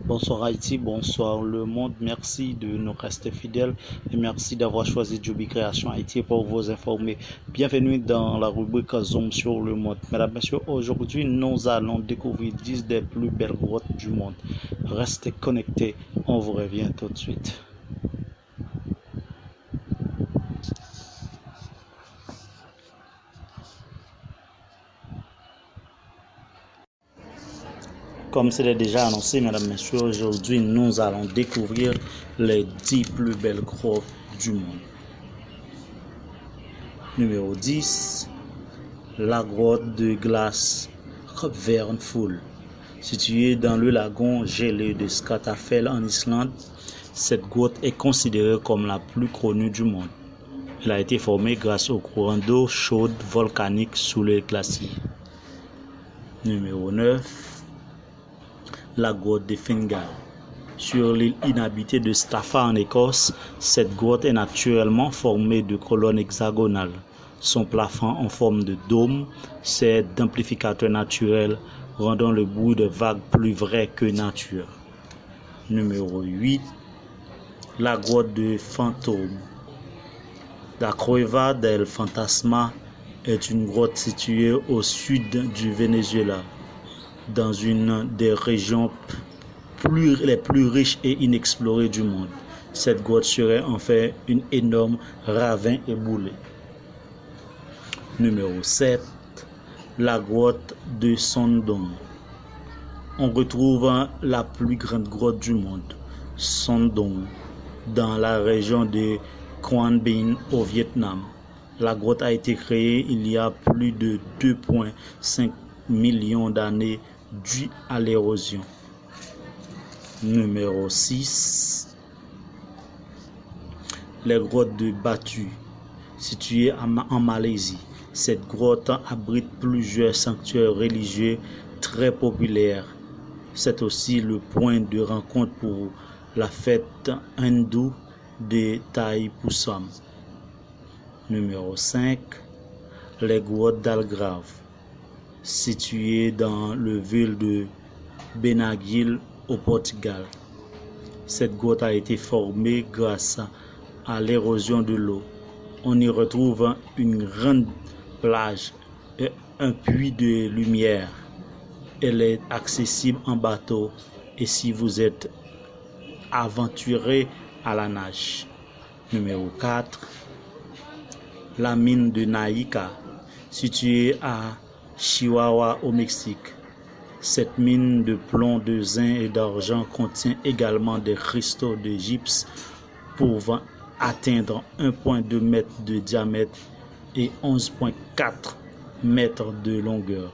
Bonsoir Haïti, bonsoir le monde. Merci de nous rester fidèles et merci d'avoir choisi Jooby Création Haïti pour vous informer. Bienvenue dans la rubrique Zoom sur le monde. Mesdames, Messieurs, aujourd'hui nous allons découvrir 10 des plus belles grottes du monde. Restez connectés, on vous revient tout de suite. Comme c'est déjà annoncé, mesdames, messieurs, aujourd'hui nous allons découvrir les 10 plus belles grottes du monde. Numéro 10, la grotte de glace Vernful. Située dans le lagon gelé de Skatafell en Islande, cette grotte est considérée comme la plus connue du monde. Elle a été formée grâce au courant d'eau chaude volcanique sous les glaciers. Numéro 9, la grotte de Fingal. Sur l'île inhabitée de Staffa en Écosse, cette grotte est naturellement formée de colonnes hexagonales. Son plafond en forme de dôme sert d'amplificateur naturel, rendant le bruit de vagues plus vrai que nature. Numéro 8, la grotte de Fantôme. La Cueva del Fantasma est une grotte située au sud du Venezuela, dans une des régions les plus riches et inexplorées du monde. Cette grotte serait en fait une énorme ravin éboulé. Numéro 7, la grotte de Sondong. On retrouve la plus grande grotte du monde, Sondong, dans la région de Quang Binh au Vietnam. La grotte a été créée il y a plus de 2,5 millions d'années dû à l'érosion. Numéro 6, les grottes de Batu, situées en Malaisie. Cette grotte abrite plusieurs sanctuaires religieux très populaires. C'est aussi le point de rencontre pour la fête hindoue de Thaipusam. Numéro 5, les grottes d'Algarve, situées dans le ville de Benaguil au Portugal. Cette grotte a été formée grâce à l'érosion de l'eau. On y retrouve une grande plage et un puits de lumière. Elle est accessible en bateau et si vous êtes aventuré à la nage. Numéro 4, la mine de Naïka, située à Chihuahua au Mexique. Cette mine de plomb, de zinc et d'argent contient également des cristaux de gypse pouvant atteindre 1,2 m de diamètre et 11,4 m de longueur.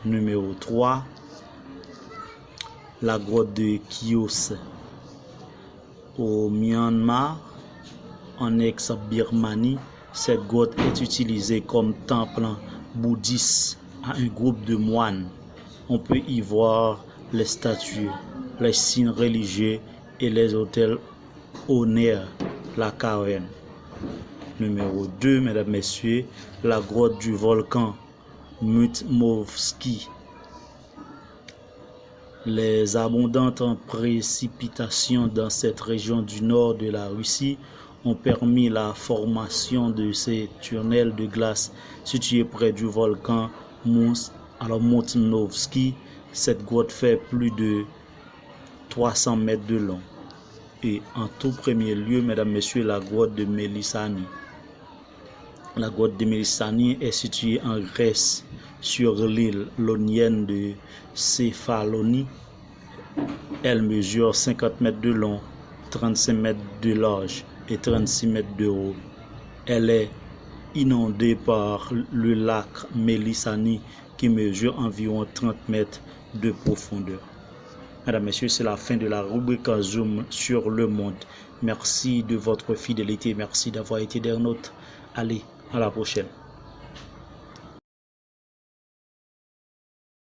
Numéro 3, la grotte de Kios au Myanmar, en ex-Birmanie. Cette grotte est utilisée comme temple bouddhiste à un groupe de moines. On peut y voir les statues, les signes religieux et les autels honneurs la caverne. Numéro 2, mesdames, messieurs, la grotte du volcan Mutmovski. Les abondantes précipitations dans cette région du nord de la Russie ont permis la formation de ces tunnels de glace situés près du volcan Mutnovski. Cette grotte fait plus de 300 mètres de long. Et en tout premier lieu, mesdames, messieurs, la grotte de Melissani. La grotte de Melissani est située en Grèce, sur l'île ionienne de Céphalonie. Elle mesure 50 mètres de long, 35 mètres de large et 36 mètres de haut. Elle est inondée par le lac Melissani qui mesure environ 30 mètres de profondeur. Mesdames, Messieurs, c'est la fin de la rubrique Zoom sur le monde. Merci de votre fidélité, merci d'avoir été des nôtres. Allez, à la prochaine.